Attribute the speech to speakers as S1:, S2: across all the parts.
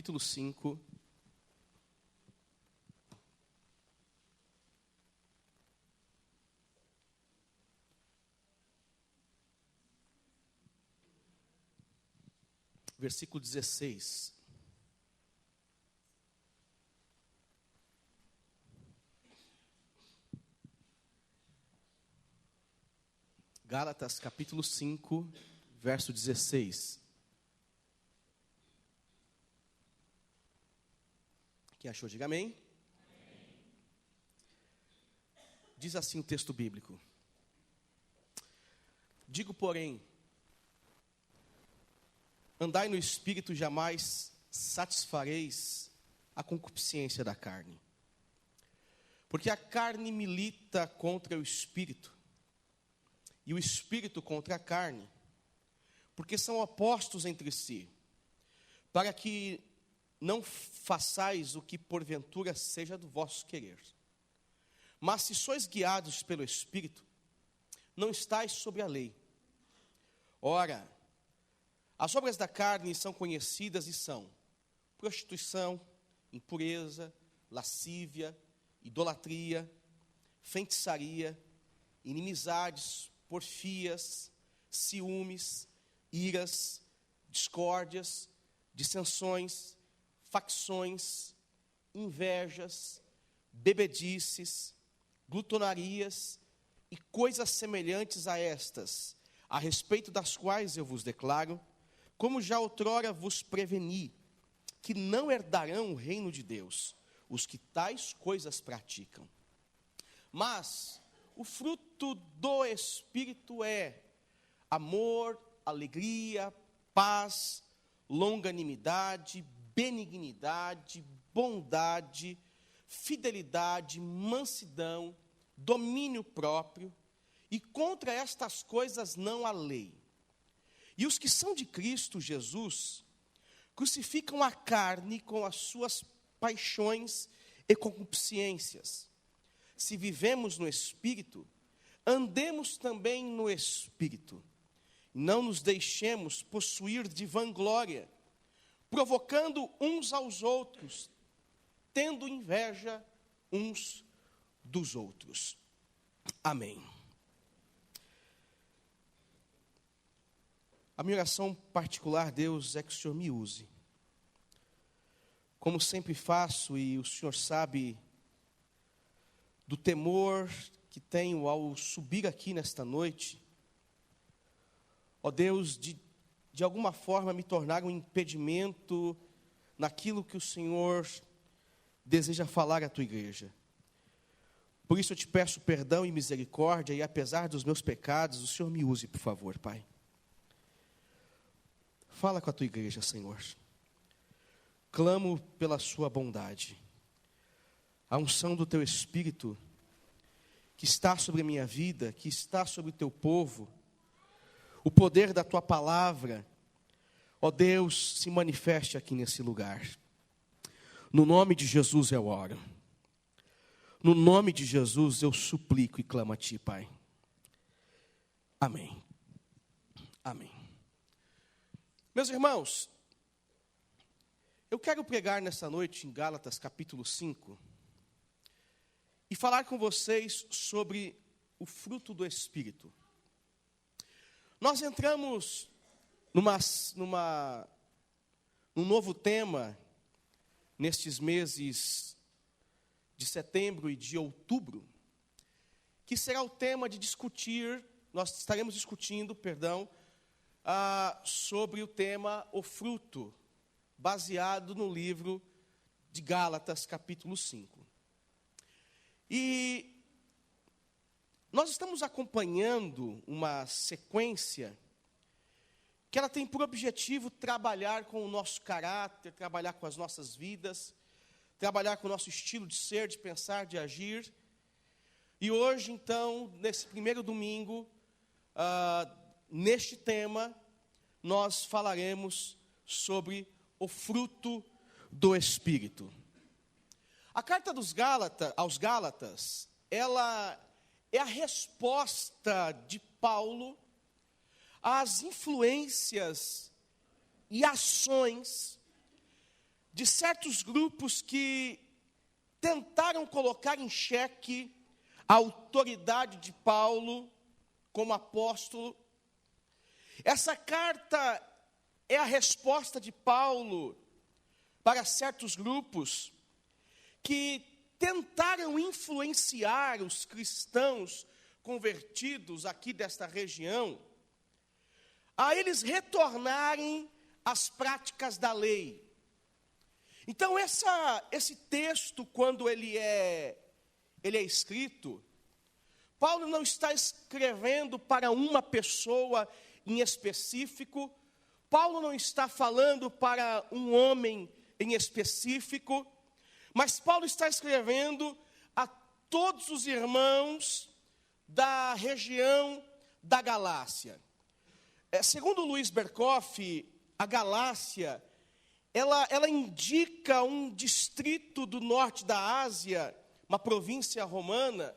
S1: capítulo 5. Versículo 16. Gálatas, capítulo 5, verso 16. Quem achou, diga amém. Diz assim o texto bíblico: digo, porém, andai no Espírito, jamais satisfareis a concupiscência da carne. Porque a carne milita contra o Espírito, e o Espírito contra a carne, porque são opostos entre si, para que não façais o que porventura seja do vosso querer. Mas se sois guiados pelo Espírito, não estáis sobre a lei. Ora, as obras da carne são conhecidas e são prostituição, impureza, lascívia, idolatria, feitiçaria, inimizades, porfias, ciúmes, iras, discórdias, dissensões, facções, invejas, bebedices, glutonarias e coisas semelhantes a estas, a respeito das quais eu vos declaro, como já outrora vos preveni, que não herdarão o reino de Deus os que tais coisas praticam. Mas o fruto do Espírito é amor, alegria, paz, longanimidade, benignidade, bondade, fidelidade, mansidão, domínio próprio, e contra estas coisas não há lei. E os que são de Cristo Jesus crucificam a carne com as suas paixões e concupiscências. Se vivemos no Espírito, andemos também no Espírito. Não nos deixemos possuir de vanglória, provocando uns aos outros, tendo inveja uns dos outros. Amém. A minha oração particular, Deus, é que o Senhor me use. Como sempre faço, e o Senhor sabe do temor que tenho ao subir aqui nesta noite, ó Deus, de alguma forma me tornar um impedimento naquilo que o Senhor deseja falar à tua igreja. Por isso eu te peço perdão e misericórdia, e apesar dos meus pecados, o Senhor me use, por favor, Pai. Fala com a tua igreja, Senhor. Clamo pela sua bondade. A unção do teu Espírito, que está sobre a minha vida, que está sobre o teu povo, o poder da tua palavra, ó Deus, se manifeste aqui nesse lugar. No nome de Jesus eu oro. No nome de Jesus eu suplico e clamo a ti, Pai. Amém. Amém. Meus irmãos, eu quero pregar nessa noite em Gálatas capítulo 5 e falar com vocês sobre o fruto do Espírito. Nós entramos num novo tema nestes meses de setembro e de outubro, que será o tema de nós estaremos discutindo, sobre o tema O Fruto, baseado no livro de Gálatas, capítulo 5. E nós estamos acompanhando uma sequência que ela tem por objetivo trabalhar com o nosso caráter, trabalhar com as nossas vidas, trabalhar com o nosso estilo de ser, de pensar, de agir. E hoje, então, nesse primeiro domingo, neste tema, nós falaremos sobre o fruto do Espírito. A carta aos Gálatas, ela é a resposta de Paulo às influências e ações de certos grupos que tentaram colocar em xeque a autoridade de Paulo como apóstolo. Essa carta é a resposta de Paulo para certos grupos que tentaram influenciar os cristãos convertidos aqui desta região a eles retornarem às práticas da lei. Então, esse texto, quando ele é escrito, Paulo não está escrevendo para uma pessoa em específico, Paulo não está falando para um homem em específico, mas Paulo está escrevendo a todos os irmãos da região da Galácia. Segundo Luiz Berkoff, a Galácia, ela indica um distrito do norte da Ásia, uma província romana,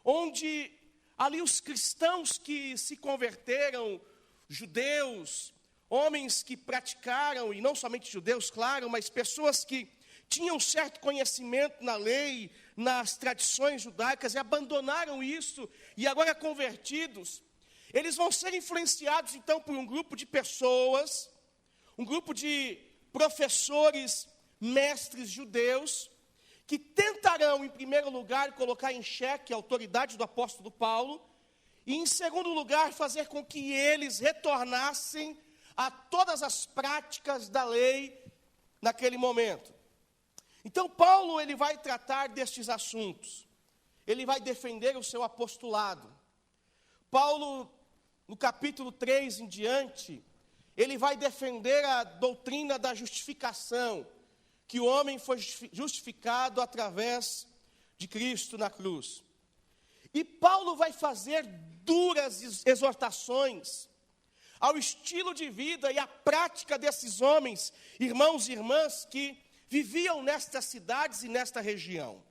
S1: onde ali os cristãos que se converteram, judeus, homens que praticaram, e não somente judeus, claro, mas pessoas que tinham certo conhecimento na lei, nas tradições judaicas, e abandonaram isso, e agora convertidos, eles vão ser influenciados, então, por um grupo de pessoas, um grupo de professores, mestres judeus, que tentarão, em primeiro lugar, colocar em xeque a autoridade do apóstolo Paulo, e, em segundo lugar, fazer com que eles retornassem a todas as práticas da lei naquele momento. Então, Paulo, ele vai tratar destes assuntos. Ele vai defender o seu apostolado. Paulo, no capítulo 3 em diante, ele vai defender a doutrina da justificação, que o homem foi justificado através de Cristo na cruz. E Paulo vai fazer duras exortações ao estilo de vida e à prática desses homens, irmãos e irmãs, que viviam nestas cidades e nesta região.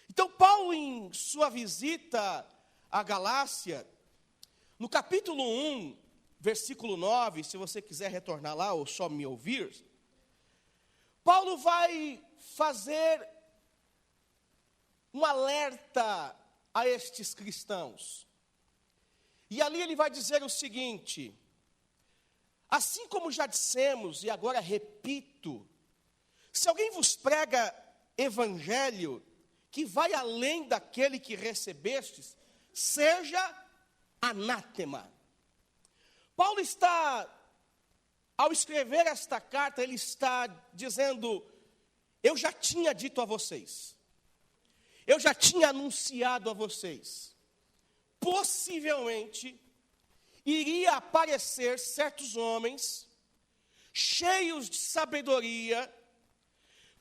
S1: Então, Paulo, em sua visita à Galácia, no capítulo 1, versículo 9, se você quiser retornar lá ou só me ouvir, Paulo vai fazer um alerta a estes cristãos. E ali ele vai dizer o seguinte: assim como já dissemos, e agora repito, se alguém vos prega evangelho que vai além daquele que recebestes, seja anátema. Paulo está, ao escrever esta carta, ele está dizendo: eu já tinha dito a vocês, eu já tinha anunciado a vocês, possivelmente iria aparecer certos homens, cheios de sabedoria,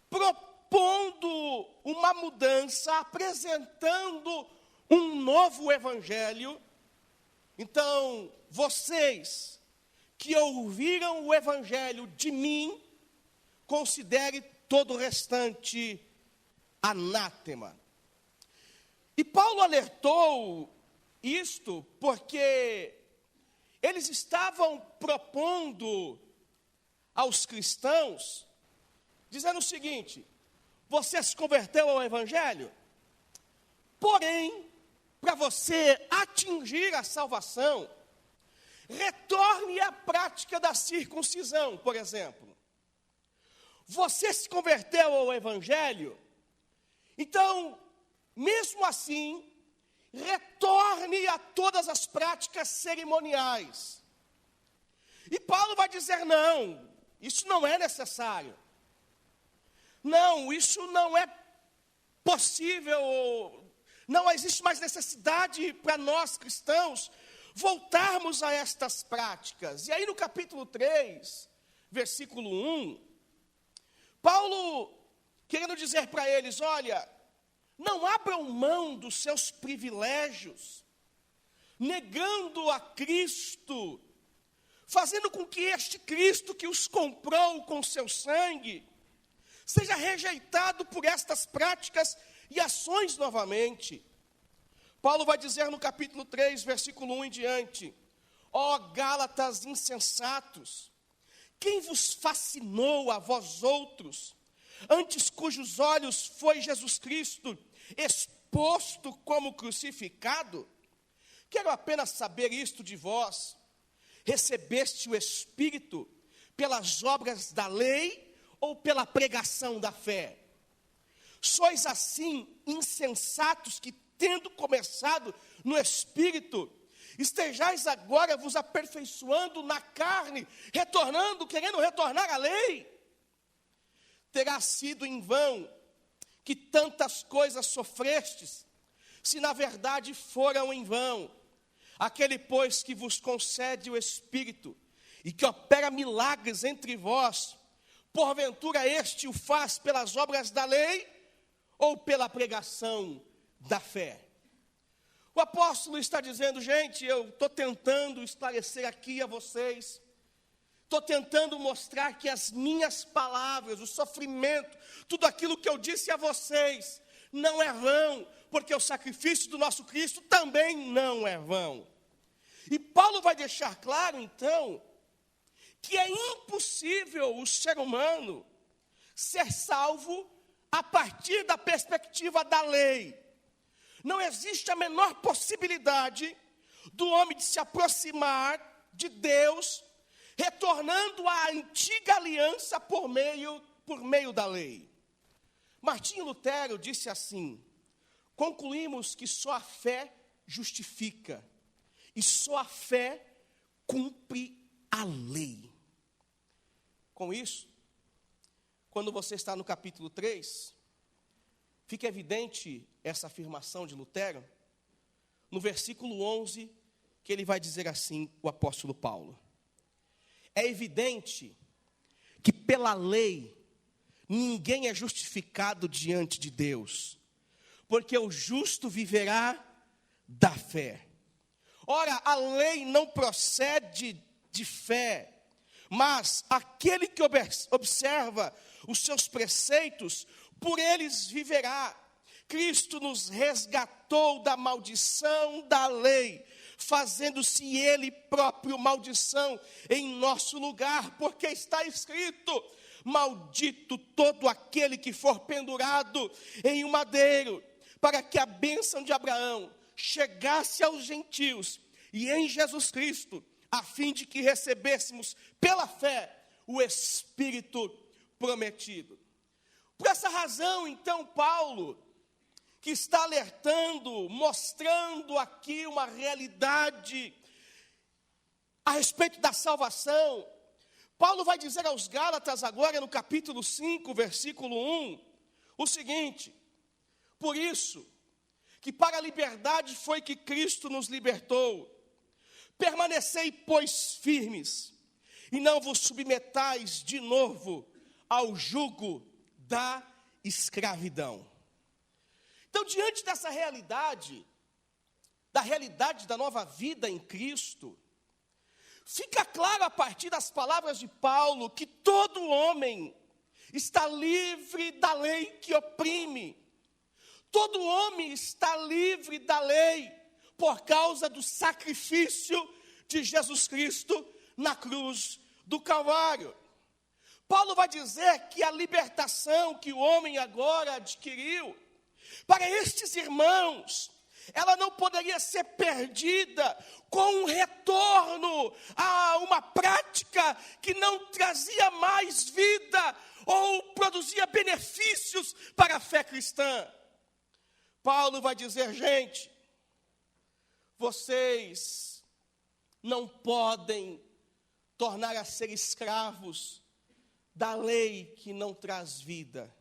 S1: propondo uma mudança, apresentando um novo evangelho. Então, vocês que ouviram o evangelho de mim, considere todo o restante anátema. E Paulo alertou isto porque eles estavam propondo aos cristãos, dizendo o seguinte: você se converteu ao evangelho, porém, para você atingir a salvação, retorne à prática da circuncisão, por exemplo. Você se converteu ao evangelho, então, mesmo assim, retorne a todas as práticas cerimoniais. E Paulo vai dizer: não, isso não é necessário. Não, isso não é possível, não existe mais necessidade para nós cristãos voltarmos a estas práticas. E aí no capítulo 3, versículo 1, Paulo querendo dizer para eles: olha, não abram mão dos seus privilégios, negando a Cristo, fazendo com que este Cristo que os comprou com seu sangue, seja rejeitado por estas práticas e ações novamente. Paulo vai dizer no capítulo 3, versículo 1 em diante: ó Gálatas insensatos, Quem vos fascinou a vós outros, antes cujos olhos foi Jesus Cristo exposto como crucificado? Quero apenas saber isto de vós: recebeste o Espírito pelas obras da lei ou pela pregação da fé? Sois assim insensatos que, tendo começado no Espírito, estejais agora vos aperfeiçoando na carne, querendo retornar à lei? Terá sido em vão que tantas coisas sofrestes, se na verdade foram em vão. Aquele, pois, que vos concede o Espírito e que opera milagres entre vós, porventura este o faz pelas obras da lei ou pela pregação da fé? O apóstolo está dizendo: gente, eu estou tentando esclarecer aqui a vocês, estou tentando mostrar que as minhas palavras, o sofrimento, tudo aquilo que eu disse a vocês, não é vão, porque o sacrifício do nosso Cristo também não é vão. E Paulo vai deixar claro, então, que é impossível o ser humano ser salvo a partir da perspectiva da lei. Não existe a menor possibilidade do homem de se aproximar de Deus, retornando à antiga aliança por meio da lei. Martinho Lutero disse assim: concluímos que só a fé justifica, e só a fé cumpre a lei. Com isso, quando você está no capítulo 3, fica evidente essa afirmação de Lutero, no versículo 11, que ele vai dizer assim, o apóstolo Paulo: é evidente que pela lei ninguém é justificado diante de Deus, porque o justo viverá da fé. Ora, a lei não procede de fé, mas aquele que observa os seus preceitos, por eles viverá. Cristo nos resgatou da maldição da lei, fazendo-se Ele próprio maldição em nosso lugar, porque está escrito: maldito todo aquele que for pendurado em um madeiro, para que a bênção de Abraão chegasse aos gentios, e em Jesus Cristo, a fim de que recebêssemos pela fé o Espírito prometido. Por essa razão, então, Paulo, que está alertando, mostrando aqui uma realidade a respeito da salvação, Paulo vai dizer aos Gálatas agora no capítulo 5, versículo 1, o seguinte: por isso, que para a liberdade foi que Cristo nos libertou, permanecei, pois, firmes, e não vos submetais de novo ao jugo da escravidão. Então, diante dessa realidade, da nova vida em Cristo, fica claro a partir das palavras de Paulo que todo homem está livre da lei que oprime. Todo homem está livre da lei por causa do sacrifício de Jesus Cristo na cruz do Calvário. Paulo vai dizer que a libertação que o homem agora adquiriu, para estes irmãos, ela não poderia ser perdida com um retorno a uma prática que não trazia mais vida ou produzia benefícios para a fé cristã. Paulo vai dizer: gente, vocês não podem tornar a ser escravos da lei que não traz vida.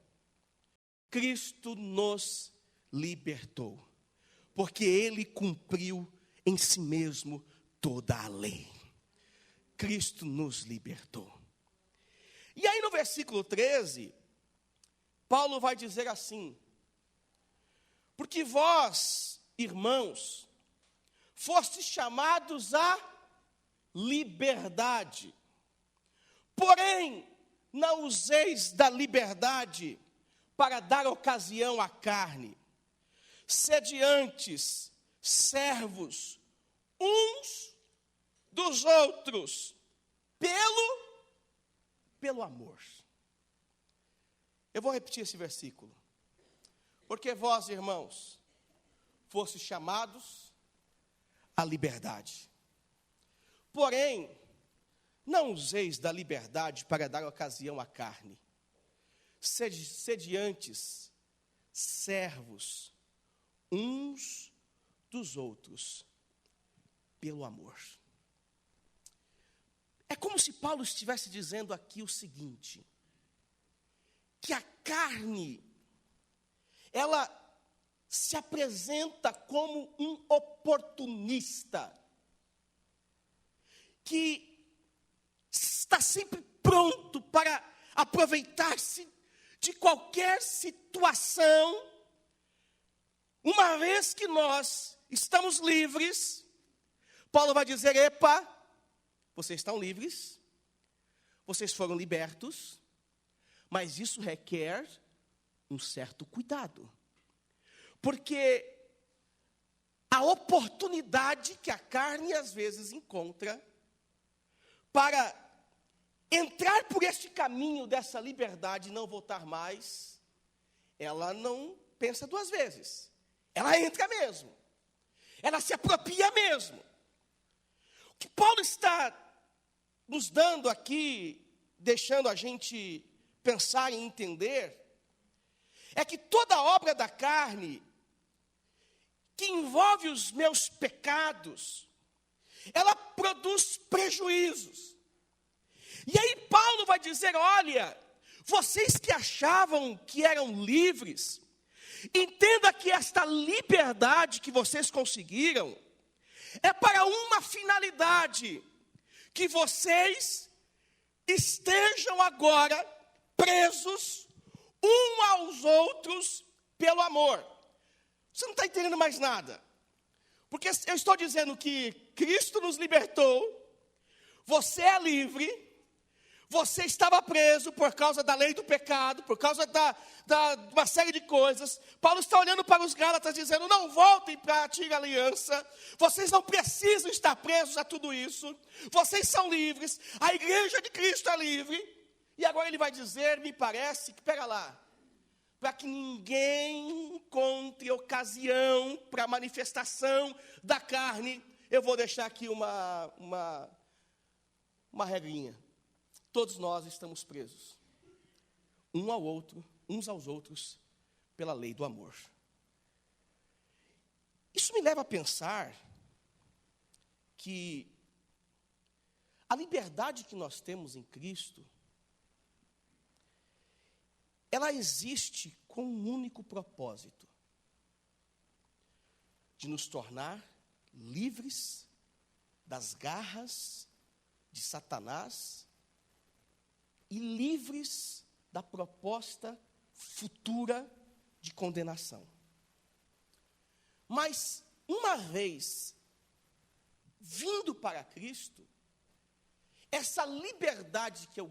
S1: Cristo nos libertou, porque Ele cumpriu em si mesmo toda a lei. Cristo nos libertou. E aí no versículo 13, Paulo vai dizer assim: porque vós, irmãos, fostes chamados à liberdade, porém não useis da liberdade para dar ocasião à carne. Sede antes servos uns dos outros, pelo pelo amor. Eu vou repetir esse versículo. Porque vós, irmãos, fostes chamados à liberdade. Porém, não useis da liberdade para dar ocasião à carne. Sede antes servos uns dos outros pelo amor. É como se Paulo estivesse dizendo aqui o seguinte: que a carne, ela se apresenta como um oportunista, que está sempre pronto para aproveitar-se de qualquer situação, uma vez que nós estamos livres. Paulo vai dizer: epa, vocês estão livres, vocês foram libertos, mas isso requer um certo cuidado, porque a oportunidade que a carne às vezes encontra para entrar por este caminho dessa liberdade e não voltar mais, ela não pensa duas vezes, ela entra mesmo, ela se apropria mesmo. O que Paulo está nos dando aqui, deixando a gente pensar e entender, é que toda obra da carne que envolve os meus pecados, ela produz prejuízos. E aí Paulo vai dizer: olha, vocês que achavam que eram livres, entenda que esta liberdade que vocês conseguiram é para uma finalidade: que vocês estejam agora presos um aos outros pelo amor. Você não está entendendo mais nada, porque eu estou dizendo que Cristo nos libertou, você é livre, você estava preso por causa da lei do pecado, por causa de uma série de coisas. Paulo está olhando para os Gálatas dizendo: não voltem para a antiga aliança, vocês não precisam estar presos a tudo isso, vocês são livres, a igreja de Cristo é livre. E agora ele vai dizer, me parece, que pega lá, para que ninguém encontre ocasião para a manifestação da carne, eu vou deixar aqui uma regrinha. Todos nós estamos presos, uns aos outros, pela lei do amor. Isso me leva a pensar que a liberdade que nós temos em Cristo, ela existe com um único propósito: de nos tornar livres das garras de Satanás e livres da proposta futura de condenação. Mas, uma vez vindo para Cristo, essa liberdade que eu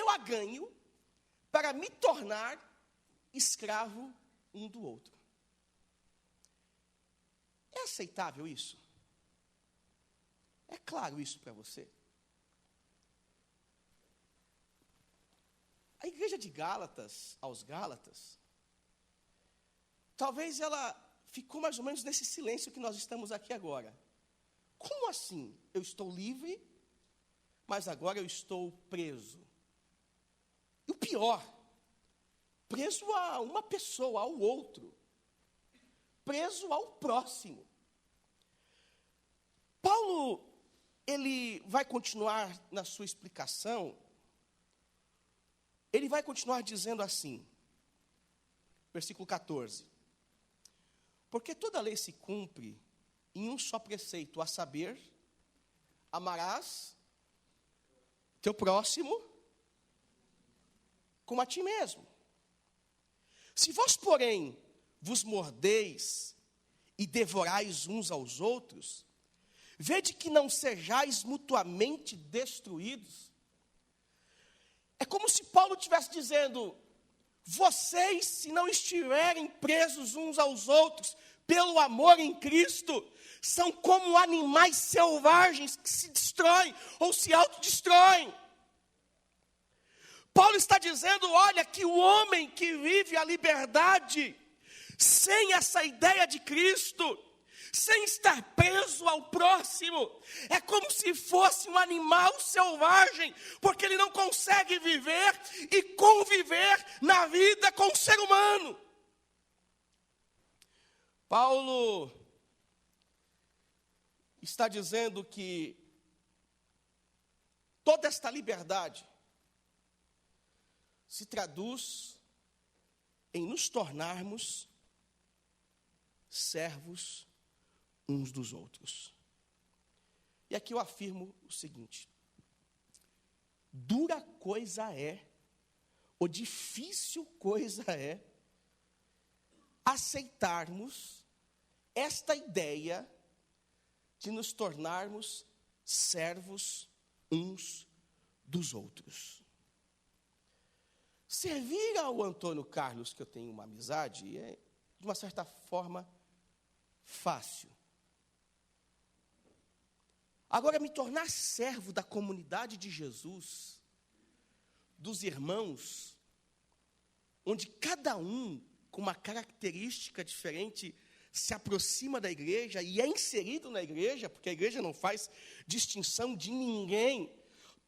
S1: a ganho para me tornar escravo um do outro. É aceitável isso? É claro isso para você? A igreja de Gálatas, aos Gálatas, talvez ela ficou mais ou menos nesse silêncio que nós estamos aqui agora. Como assim? Eu estou livre, mas agora eu estou preso. E o pior, preso a uma pessoa, ao outro, preso ao próximo. Paulo, ele vai continuar na sua explicação, ele vai continuar dizendo assim, versículo 14: porque toda lei se cumpre em um só preceito, a saber, amarás teu próximo como a ti mesmo. Se vós, porém, vos mordeis e devorais uns aos outros, vede que não sejais mutuamente destruídos. É como se Paulo estivesse dizendo: vocês, se não estiverem presos uns aos outros pelo amor em Cristo, são como animais selvagens que se destroem ou se autodestroem. Paulo está dizendo, olha, que o homem que vive a liberdade, sem essa ideia de Cristo, sem estar preso ao próximo, é como se fosse um animal selvagem, porque ele não consegue viver e conviver na vida com o ser humano. Paulo está dizendo que toda esta liberdade se traduz em nos tornarmos servos uns dos outros. E aqui eu afirmo o seguinte: dura coisa é, ou difícil coisa é, aceitarmos esta ideia de nos tornarmos servos uns dos outros. Servir ao Antônio Carlos, que eu tenho uma amizade, é, de uma certa forma, fácil. Agora, me tornar servo da comunidade de Jesus, dos irmãos, onde cada um, com uma característica diferente, se aproxima da igreja e é inserido na igreja, porque a igreja não faz distinção de ninguém.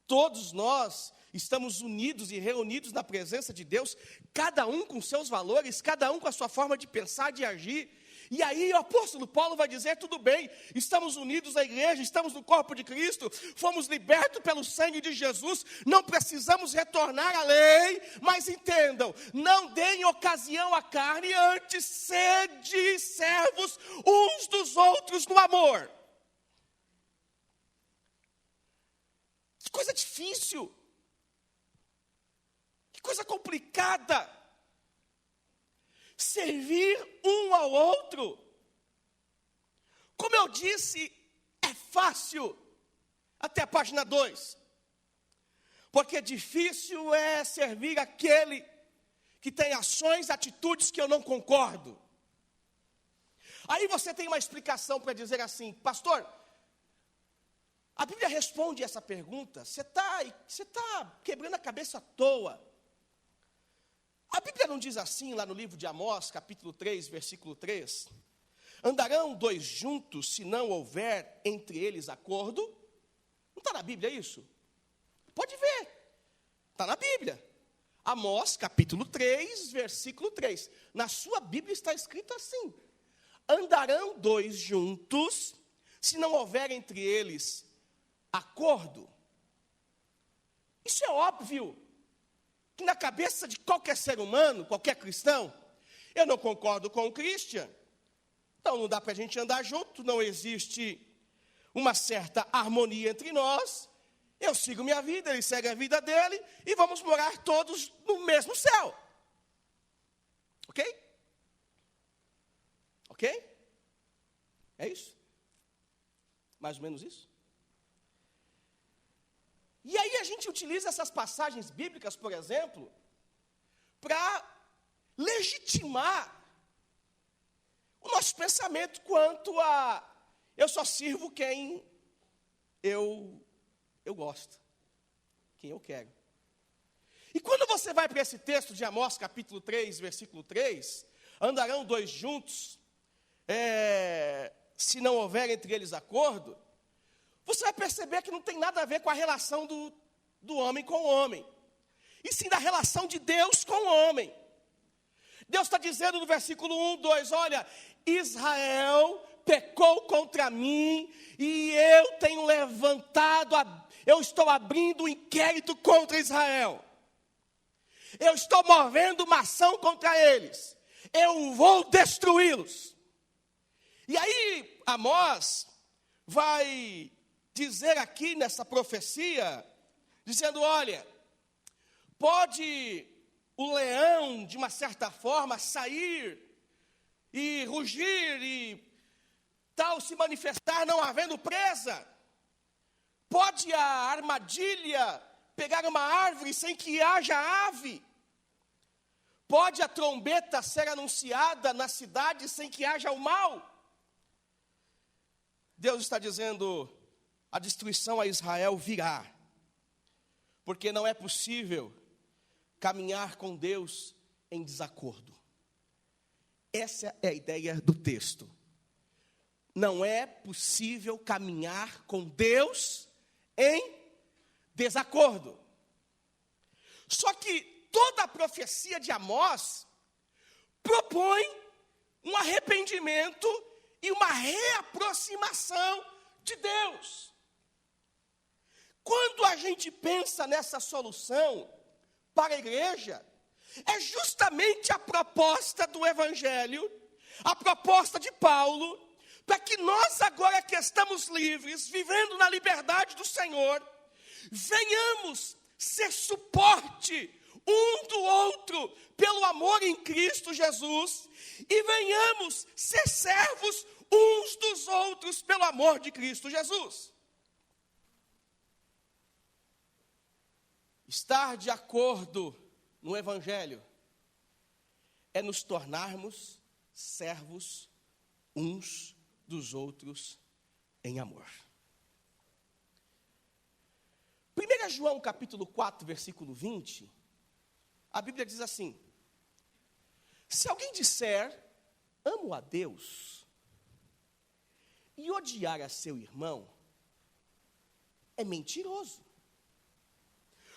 S1: Todos nós estamos unidos e reunidos na presença de Deus, cada um com seus valores, cada um com a sua forma de pensar, de agir. E aí o apóstolo Paulo vai dizer, tudo bem, estamos unidos na igreja, estamos no corpo de Cristo, fomos libertos pelo sangue de Jesus, não precisamos retornar à lei, mas entendam, não deem ocasião à carne, antes sede servos uns dos outros no amor. Que coisa difícil, que coisa complicada. Servir um ao outro, como eu disse, é fácil, até a página 2, porque difícil é servir aquele que tem ações, atitudes que eu não concordo. Aí você tem uma explicação para dizer assim, pastor, a Bíblia responde essa pergunta, você está quebrando a cabeça à toa. A Bíblia não diz assim, lá no livro de Amós, capítulo 3, versículo 3, andarão dois juntos, se não houver entre eles acordo? Não está na Bíblia isso? Pode ver, está na Bíblia. Amós, capítulo 3, versículo 3. Na sua Bíblia está escrito assim, andarão dois juntos, se não houver entre eles acordo? Isso é óbvio, que na cabeça de qualquer ser humano, qualquer cristão, eu não concordo com o Christian, então não dá para a gente andar junto, não existe uma certa harmonia entre nós, eu sigo minha vida, ele segue a vida dele, e vamos morar todos no mesmo céu. Ok? Ok? É isso? Mais ou menos isso? E aí a gente utiliza essas passagens bíblicas, por exemplo, para legitimar o nosso pensamento quanto a eu só sirvo quem eu gosto, quem eu quero. E quando você vai para esse texto de Amós, capítulo 3, versículo 3, andarão dois juntos, se não houver entre eles acordo, você vai perceber que não tem nada a ver com a relação do homem com o homem, e sim da relação de Deus com o homem. Deus está dizendo no versículo 1, 2, olha, Israel pecou contra mim, e eu tenho levantado, eu estou abrindo um inquérito contra Israel. Eu estou movendo uma ação contra eles. Eu vou destruí-los. E aí, Amós vai dizer aqui nessa profecia, dizendo, olha, pode o leão, de uma certa forma, sair e rugir e tal, se manifestar não havendo presa? Pode a armadilha pegar uma árvore sem que haja ave? Pode a trombeta ser anunciada na cidade sem que haja o mal? Deus está dizendo, a destruição a Israel virá, porque não é possível caminhar com Deus em desacordo. Essa é a ideia do texto. Não é possível caminhar com Deus em desacordo. Só que toda a profecia de Amós propõe um arrependimento e uma reaproximação de Deus. Quando a gente pensa nessa solução para a igreja, é justamente a proposta do Evangelho, a proposta de Paulo, para que nós agora que estamos livres, vivendo na liberdade do Senhor, venhamos ser suporte um do outro pelo amor em Cristo Jesus e venhamos ser servos uns dos outros pelo amor de Cristo Jesus. Estar de acordo no Evangelho é nos tornarmos servos uns dos outros em amor. 1 João capítulo 4, versículo 20, a Bíblia diz assim: se alguém disser, amo a Deus, e odiar a seu irmão, é mentiroso.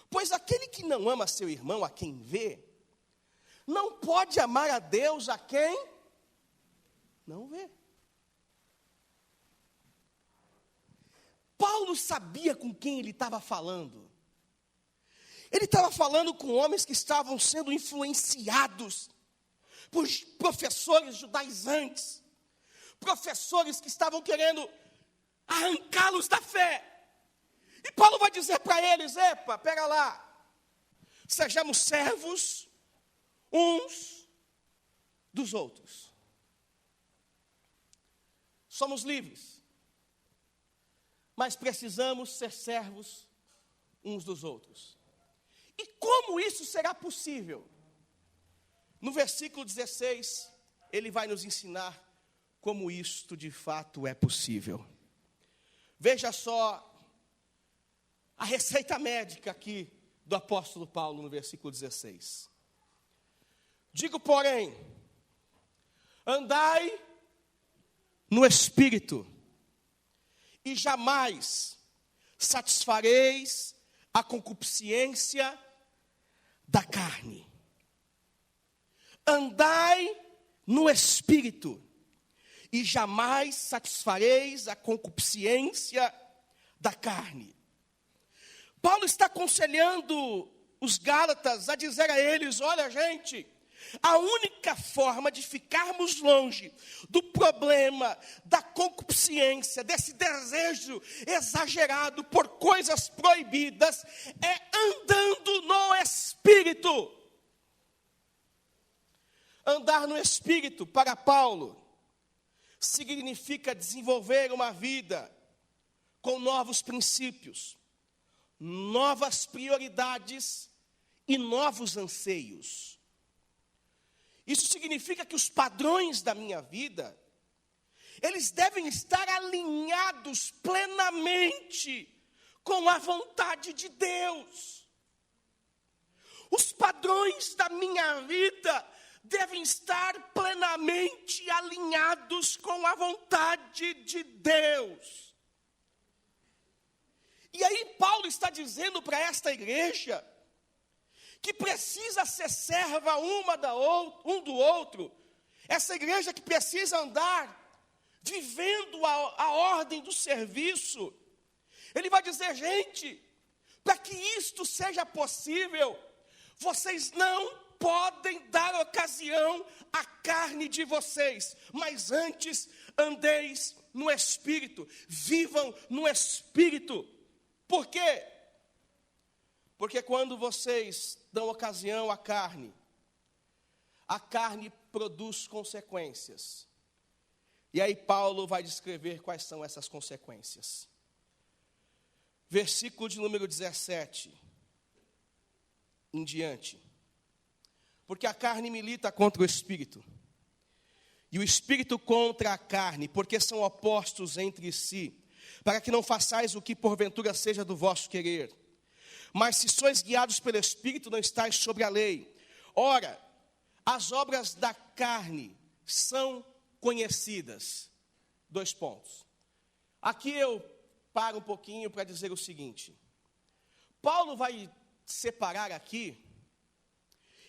S1: Pois aquele que não ama seu irmão, a quem vê, não pode amar a Deus a quem não vê. Paulo sabia com quem ele estava falando. Ele estava falando com homens que estavam sendo influenciados por professores judaizantes, professores que estavam querendo arrancá-los da fé. E Paulo vai dizer para eles: epa, pega lá, sejamos servos uns dos outros. Somos livres, mas precisamos ser servos uns dos outros. E como isso será possível? No versículo 16, ele vai nos ensinar como isto de fato é possível. Veja só a receita médica aqui do apóstolo Paulo no versículo 16. Digo, porém, andai no Espírito, e jamais satisfareis a concupiscência da carne. Andai no Espírito, e jamais satisfareis a concupiscência da carne. Paulo está aconselhando os Gálatas a dizer a eles: olha, gente, a única forma de ficarmos longe do problema da concupiscência, desse desejo exagerado por coisas proibidas, é andando no Espírito. Andar no Espírito, para Paulo, significa desenvolver uma vida com novos princípios, novas prioridades e novos anseios. Isso significa que os padrões da minha vida, eles devem estar alinhados plenamente com a vontade de Deus. Os padrões da minha vida devem estar plenamente alinhados com a vontade de Deus. E aí Paulo está dizendo para esta igreja que precisa ser serva um do outro, essa igreja que precisa andar vivendo a ordem do serviço. Ele vai dizer: gente, para que isto seja possível, vocês não podem dar ocasião à carne de vocês, mas antes andeis no Espírito, vivam no Espírito. Por quê? Porque quando vocês dão ocasião à carne, a carne produz consequências. E aí Paulo vai descrever quais são essas consequências. Versículo de número 17 em diante. Porque a carne milita contra o Espírito, e o Espírito contra a carne, porque são opostos entre si, para que não façais o que porventura seja do vosso querer. Mas se sois guiados pelo Espírito, não estáis sobre a lei. Ora, as obras da carne são conhecidas. 2 pontos. Aqui eu paro um pouquinho para dizer o seguinte. Paulo vai separar aqui,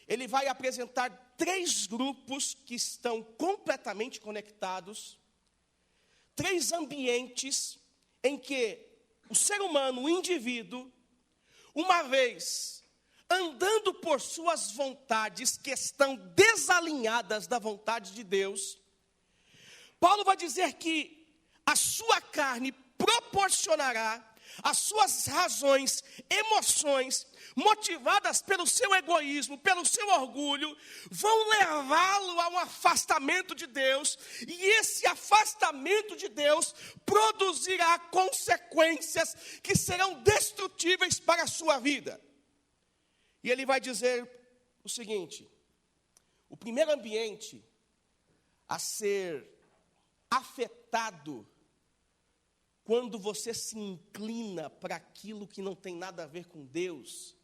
S1: ele vai apresentar 3 grupos que estão completamente conectados, 3 ambientes em que o ser humano, o indivíduo, uma vez andando por suas vontades que estão desalinhadas da vontade de Deus, Paulo vai dizer que a sua carne proporcionará as suas razões, emoções, motivadas pelo seu egoísmo, pelo seu orgulho, vão levá-lo a um afastamento de Deus, e esse afastamento de Deus produzirá consequências que serão destrutíveis para a sua vida. E ele vai dizer o seguinte: o primeiro ambiente a ser afetado quando você se inclina para aquilo que não tem nada a ver com Deus,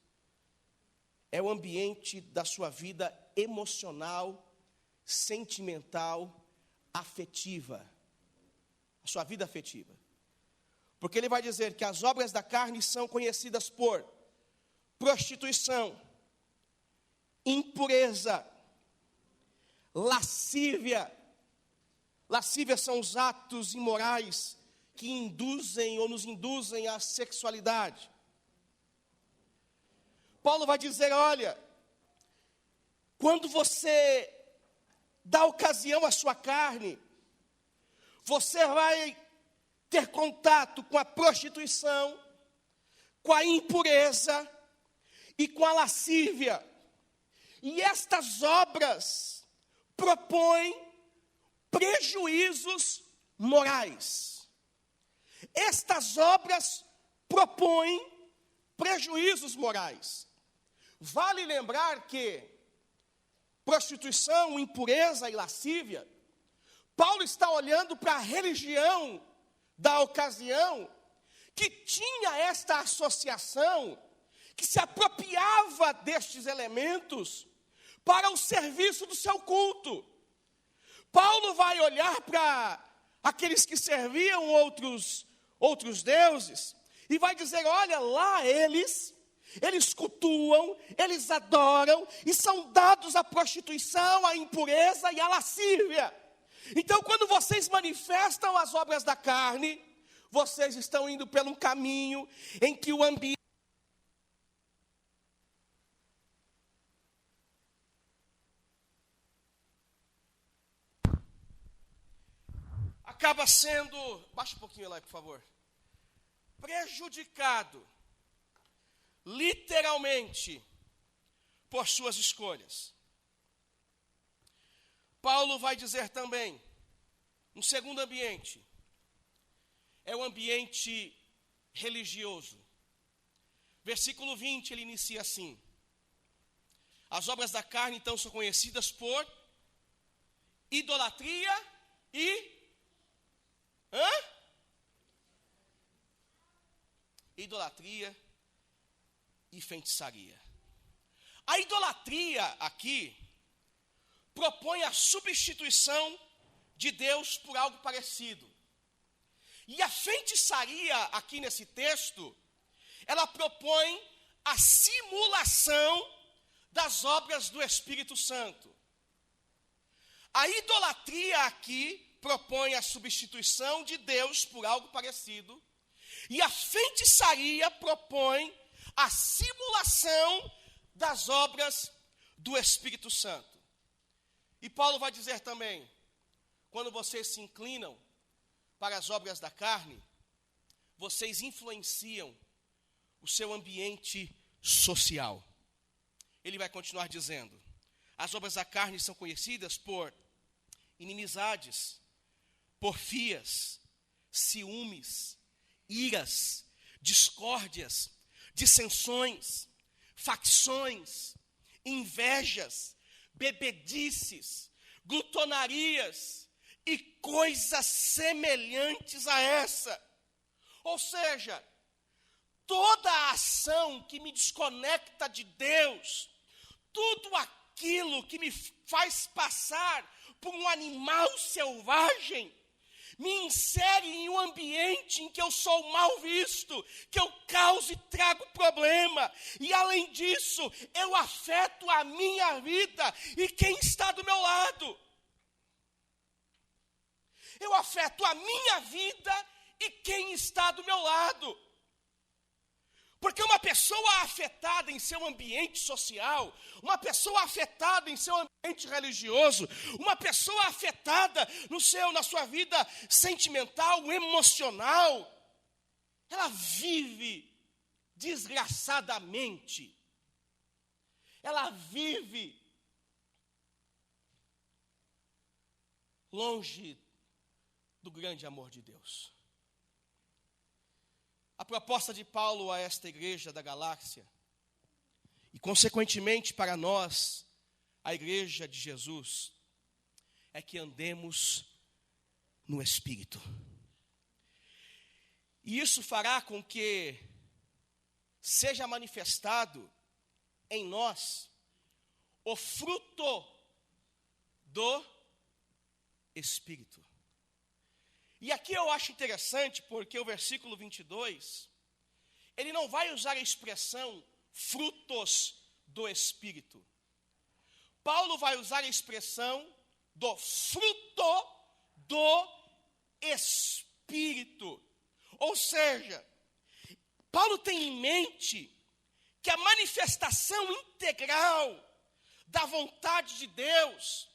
S1: é o ambiente da sua vida emocional, sentimental, afetiva. A sua vida afetiva. Porque ele vai dizer que as obras da carne são conhecidas por prostituição, impureza, lascívia. Lascívia são os atos imorais que induzem ou nos induzem à sexualidade. Paulo vai dizer, olha, quando você dá ocasião à sua carne, você vai ter contato com a prostituição, com a impureza e com a lascívia. E estas obras propõem prejuízos morais. Estas obras propõem prejuízos morais. Vale lembrar que prostituição, impureza e lascívia, Paulo está olhando para a religião da ocasião, que tinha esta associação, que se apropriava destes elementos para o serviço do seu culto. Paulo vai olhar para aqueles que serviam outros deuses, e vai dizer, olha, lá eles cultuam, eles adoram, e são dados à prostituição, à impureza e à lascívia. Então, quando vocês manifestam as obras da carne, vocês estão indo por um caminho em que o ambiente acaba sendo, baixa um pouquinho lá, por favor, prejudicado, literalmente, por suas escolhas. Paulo vai dizer também, um segundo ambiente, é o ambiente religioso. Versículo 20, ele inicia assim: as obras da carne, então, são conhecidas por idolatria e idolatria e feitiçaria. A idolatria aqui propõe a substituição de Deus por algo parecido. E a feitiçaria aqui nesse texto, ela propõe a simulação das obras do Espírito Santo. A idolatria aqui propõe a substituição de Deus por algo parecido, e a feitiçaria propõe a simulação das obras do Espírito Santo. E Paulo vai dizer também, quando vocês se inclinam para as obras da carne, vocês influenciam o seu ambiente social. Ele vai continuar dizendo, as obras da carne são conhecidas por inimizades, porfias, ciúmes, iras, discórdias, dissensões, facções, invejas, bebedices, glutonarias e coisas semelhantes a essa. Ou seja, toda a ação que me desconecta de Deus, tudo aquilo que me faz passar por um animal selvagem, me insere em um ambiente em que eu sou mal visto, que eu causo e trago problema. E além disso, eu afeto a minha vida e quem está do meu lado. Eu afeto a minha vida e quem está do meu lado. Porque uma pessoa afetada em seu ambiente social, uma pessoa afetada em seu ambiente religioso, uma pessoa afetada na sua vida sentimental, emocional, ela vive desgraçadamente. Ela vive longe do grande amor de Deus. A proposta de Paulo a esta igreja da Galácia, e consequentemente para nós, a igreja de Jesus, é que andemos no Espírito. E isso fará com que seja manifestado em nós o fruto do Espírito. E aqui eu acho interessante, porque o versículo 22, ele não vai usar a expressão frutos do Espírito. Paulo vai usar a expressão do fruto do Espírito. Ou seja, Paulo tem em mente que a manifestação integral da vontade de Deus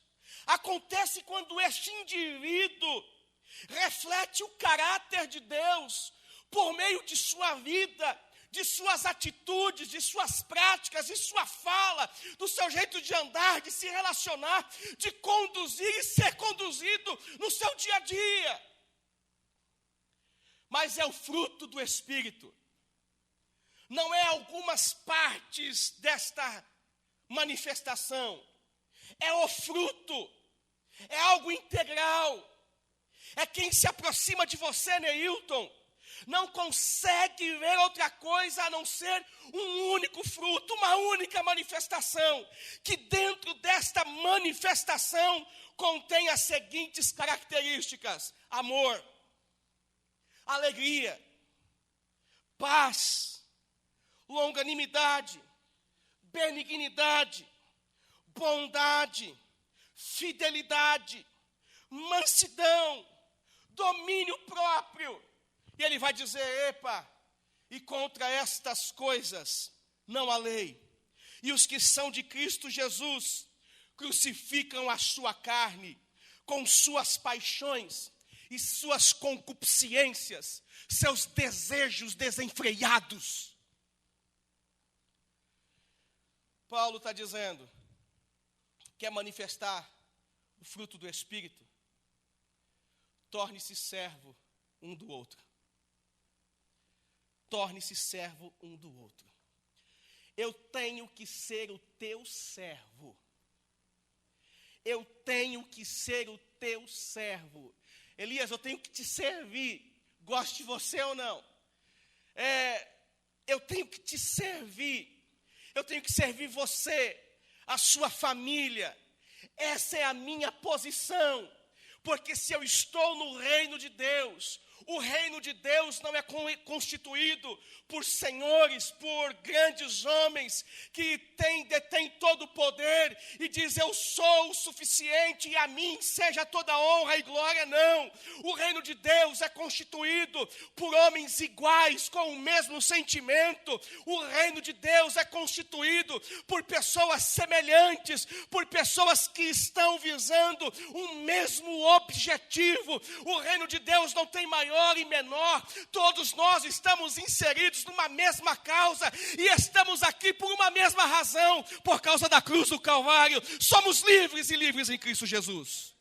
S1: acontece quando este indivíduo reflete o caráter de Deus por meio de sua vida, de suas atitudes, de suas práticas, de sua fala, do seu jeito de andar, de se relacionar, de conduzir e ser conduzido no seu dia a dia. Mas é o fruto do Espírito. Não é algumas partes desta manifestação. É o fruto. É algo integral. É quem se aproxima de você, Neilton, não consegue ver outra coisa a não ser um único fruto, uma única manifestação, que dentro desta manifestação contém as seguintes características: amor, alegria, paz, longanimidade, benignidade, bondade, fidelidade, mansidão, domínio próprio. E ele vai dizer: epa, e contra estas coisas não há lei. E os que são de Cristo Jesus crucificam a sua carne com suas paixões e suas concupiscências, seus desejos desenfreados. Paulo está dizendo: quer manifestar o fruto do Espírito? Torne-se servo um do outro. Torne-se servo um do outro. Eu tenho que ser o teu servo. Eu tenho que ser o teu servo. Elias, eu tenho que te servir, goste de você ou não. Eu tenho que te servir. Eu tenho que servir você, a sua família. Essa é a minha posição. Porque se eu estou no reino de Deus, o reino de Deus não é constituído por senhores, por grandes homens que detêm todo o poder e dizem: eu sou o suficiente e a mim seja toda honra e glória. Não, o reino de Deus é constituído por homens iguais, com o mesmo sentimento. O reino de Deus é constituído por pessoas semelhantes, por pessoas que estão visando um mesmo objetivo. O reino de Deus não tem maior e menor, todos nós estamos inseridos numa mesma causa e estamos aqui por uma mesma razão, por causa da cruz do Calvário. Somos livres e livres em Cristo Jesus.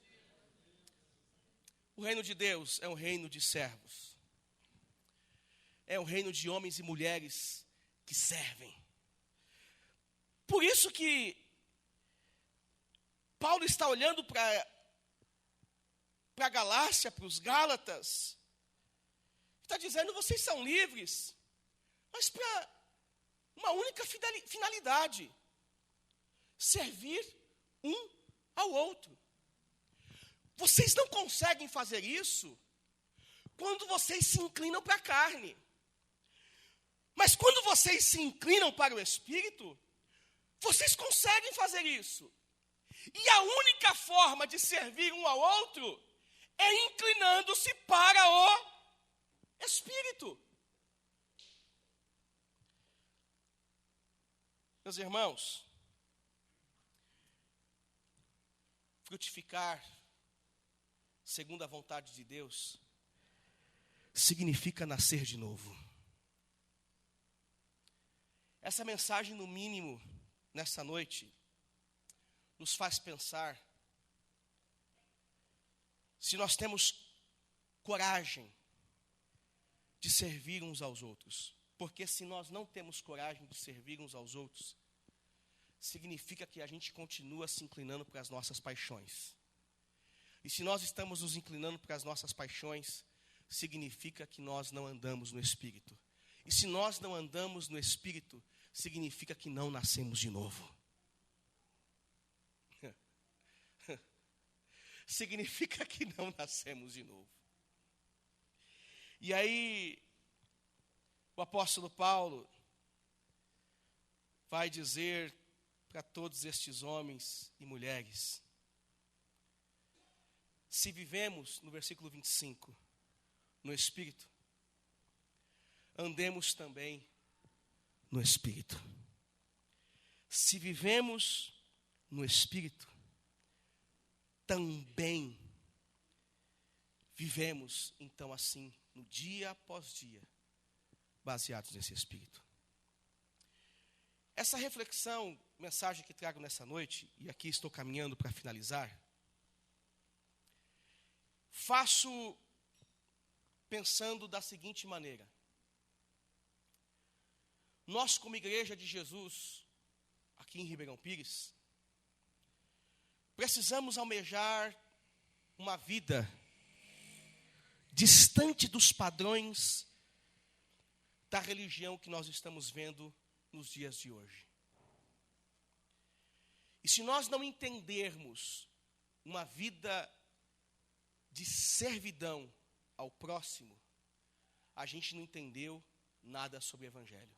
S1: O reino de Deus é um reino de servos, é um reino de homens e mulheres que servem. Por isso que Paulo está olhando para a Galácia, para os Gálatas, está dizendo: vocês são livres, mas para uma única finalidade: servir um ao outro. Vocês não conseguem fazer isso quando vocês se inclinam para a carne. Mas quando vocês se inclinam para o Espírito, vocês conseguem fazer isso. E a única forma de servir um ao outro é inclinando-se para o Espírito. Meus irmãos, frutificar segundo a vontade de Deus significa nascer de novo. Essa mensagem, no mínimo, nessa noite, nos faz pensar se nós temos coragem de servir uns aos outros. Porque se nós não temos coragem de servir uns aos outros, significa que a gente continua se inclinando para as nossas paixões. E se nós estamos nos inclinando para as nossas paixões, significa que nós não andamos no Espírito. E se nós não andamos no Espírito, significa que não nascemos de novo. Significa que não nascemos de novo. E aí, o apóstolo Paulo vai dizer para todos estes homens e mulheres: se vivemos, no versículo 25, no Espírito, andemos também no Espírito. Se vivemos no Espírito, também vivemos, então, assim, no dia após dia, baseados nesse Espírito. Essa reflexão, mensagem que trago nessa noite, e aqui estou caminhando para finalizar, faço pensando da seguinte maneira: nós, como Igreja de Jesus, aqui em Ribeirão Pires, precisamos almejar uma vida distante dos padrões da religião que nós estamos vendo nos dias de hoje. E se nós não entendermos uma vida de servidão ao próximo, a gente não entendeu nada sobre o Evangelho.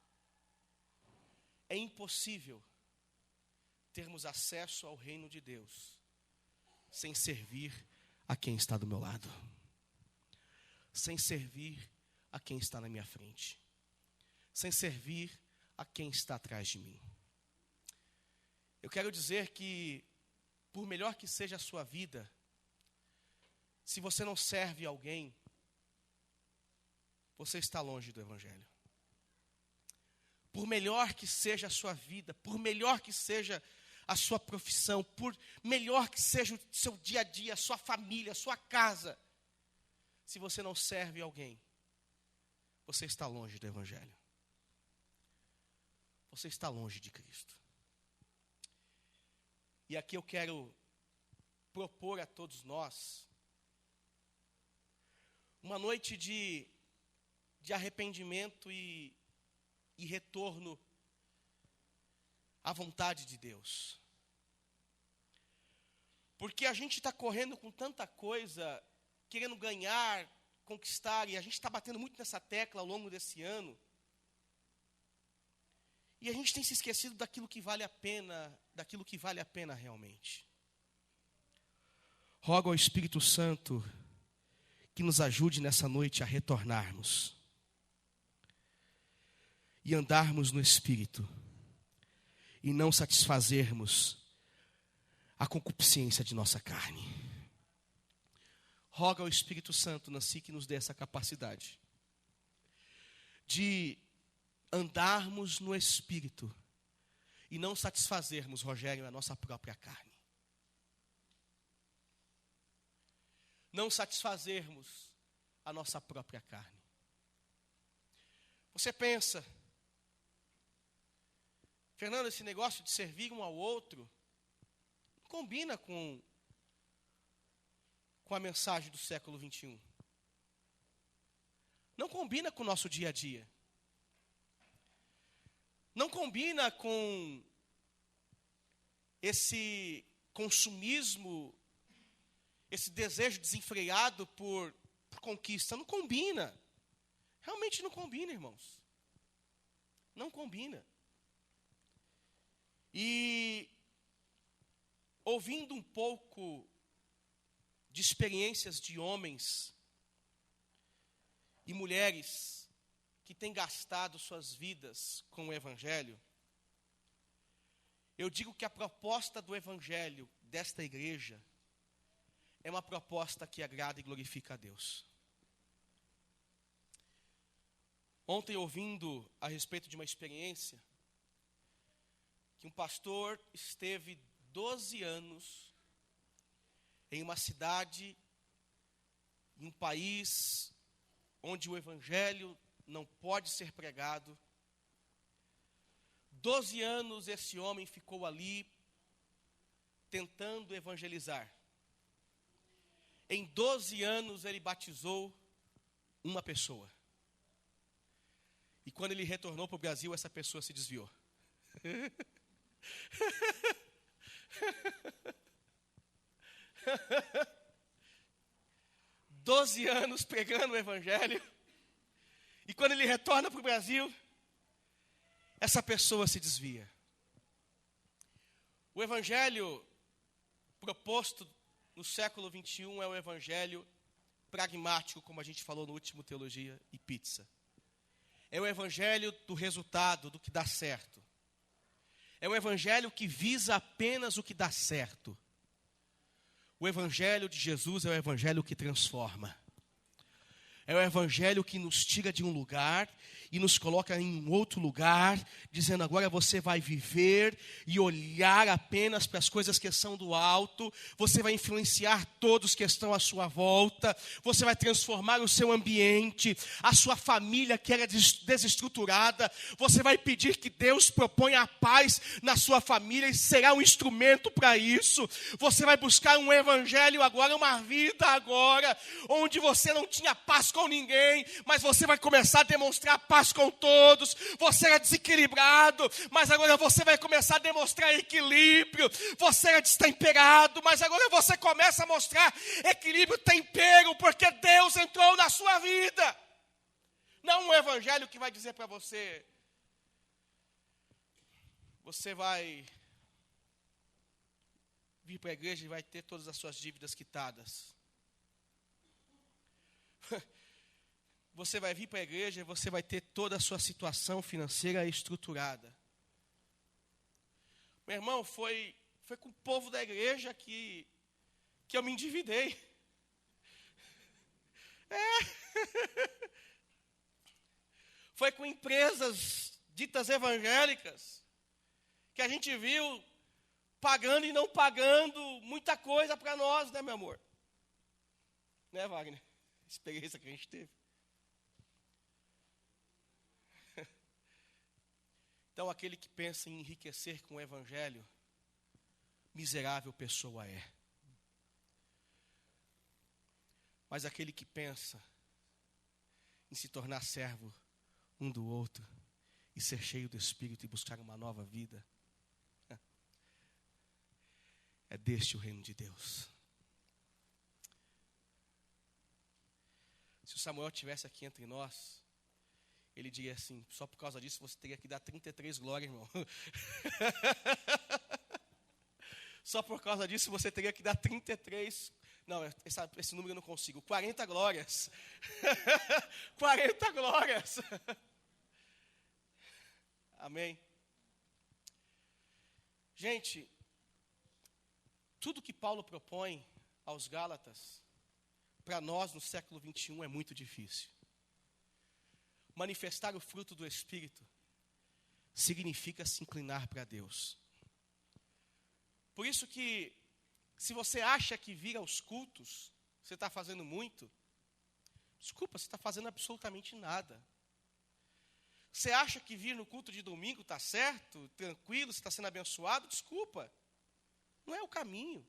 S1: É impossível termos acesso ao reino de Deus sem servir a quem está do meu lado, sem servir a quem está na minha frente, sem servir a quem está atrás de mim. Eu quero dizer que, por melhor que seja a sua vida, se você não serve alguém, você está longe do Evangelho. Por melhor que seja a sua vida, por melhor que seja a sua profissão, por melhor que seja o seu dia a dia, a sua família, a sua casa, se você não serve alguém, você está longe do Evangelho. Você está longe de Cristo. E aqui eu quero propor a todos nós uma noite de arrependimento e retorno à vontade de Deus. Porque a gente está correndo com tanta coisa, querendo ganhar, conquistar, e a gente está batendo muito nessa tecla ao longo desse ano. E a gente tem se esquecido daquilo que vale a pena realmente. Rogo ao Espírito Santo que nos ajude nessa noite a retornarmos e andarmos no Espírito e não satisfazermos a concupiscência de nossa carne. Roga ao Espírito Santo, Nancy, que nos dê essa capacidade de andarmos no Espírito e não satisfazermos, Rogério, a nossa própria carne. Não satisfazermos a nossa própria carne. Você pensa, Fernando, esse negócio de servir um ao outro não combina com a mensagem do século 21. Não combina com o nosso dia a dia. não combina com esse consumismo, esse desejo desenfreado por conquista. Não combina. Realmente não combina, irmãos. Não combina. E ouvindo um pouco de experiências de homens e mulheres que têm gastado suas vidas com o Evangelho, eu digo que a proposta do Evangelho desta igreja é uma proposta que agrada e glorifica a Deus. Ontem, ouvindo a respeito de uma experiência, que um pastor esteve 12 anos em uma cidade, em um país onde o Evangelho não pode ser pregado. 12 anos esse homem ficou ali tentando evangelizar. Em 12 anos ele batizou uma pessoa. E quando ele retornou para o Brasil, essa pessoa se desviou. 12 anos pregando o Evangelho. E quando ele retorna para o Brasil, essa pessoa se desvia. O Evangelho proposto no século 21 é o Evangelho pragmático, como a gente falou no último Teologia e Pizza. É o Evangelho do resultado, do que dá certo. É o Evangelho que visa apenas o que dá certo. O Evangelho de Jesus é o Evangelho que transforma. É o Evangelho que nos tira de um lugar e nos coloca em um outro lugar, dizendo: agora você vai viver e olhar apenas para as coisas que são do alto, você vai influenciar todos que estão à sua volta, você vai transformar o seu ambiente, a sua família que era desestruturada, você vai pedir que Deus proponha a paz na sua família e será um instrumento para isso. Você vai buscar um Evangelho agora, uma vida agora, onde você não tinha paz com ninguém, mas você vai começar a demonstrar paz com todos. Você era desequilibrado, mas agora você vai começar a demonstrar equilíbrio. Você era destemperado, mas agora você começa a mostrar equilíbrio, tempero, porque Deus entrou na sua vida. Não um evangelho que vai dizer para você: você vai vir para a igreja e vai ter todas as suas dívidas quitadas. Você vai vir para a igreja e você vai ter toda a sua situação financeira estruturada. Meu irmão, foi com o povo da igreja que eu me endividei. Foi com empresas ditas evangélicas que a gente viu pagando e não pagando muita coisa para nós, né, meu amor? Né, Wagner? Experiência que a gente teve. Então, aquele que pensa em enriquecer com o Evangelho, miserável pessoa é. Mas aquele que pensa em se tornar servo um do outro, e ser cheio do Espírito e buscar uma nova vida, é deste o reino de Deus. Se o Samuel estivesse aqui entre nós, ele diria assim: só por causa disso você teria que dar 33 glórias, irmão. Só por causa disso você teria que dar 33. Não, esse número eu não consigo. 40 glórias. 40 glórias. Amém. Gente, tudo que Paulo propõe aos Gálatas, para nós no século 21 é muito difícil. Manifestar o fruto do Espírito significa se inclinar para Deus. Por isso que, se você acha que vir aos cultos, você está fazendo muito, desculpa, você está fazendo absolutamente nada. Você acha que vir no culto de domingo está certo, tranquilo, você está sendo abençoado, desculpa, não é o caminho.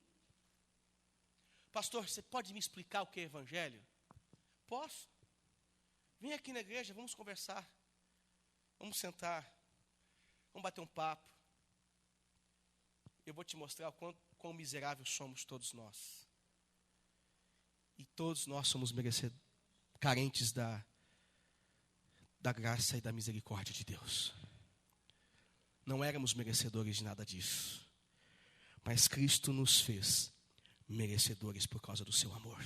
S1: Pastor, você pode me explicar o que é evangelho? Posso. Vem aqui na igreja, vamos conversar. Vamos sentar. Vamos bater um papo. Eu vou te mostrar o quão miseráveis somos todos nós. E todos nós somos carentes da graça e da misericórdia de Deus. Não éramos merecedores de nada disso. Mas Cristo nos fez merecedores por causa do seu amor.